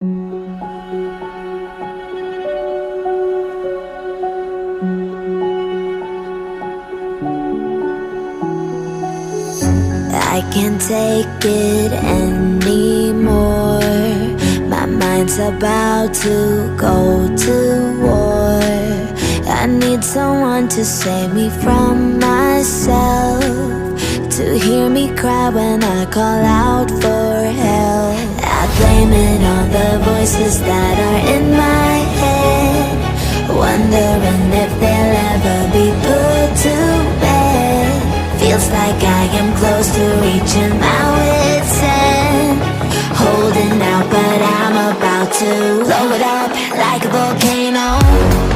I can't take it anymore. My mind's about to go to war. I need someone to save me from myself, to hear me cry when I call out for help. I blame it on the voices that are in my head, wondering if they'll ever be put to bed. Feels like I am close to reaching my wit's end, holding out, but I'm about to blow it up like a volcano.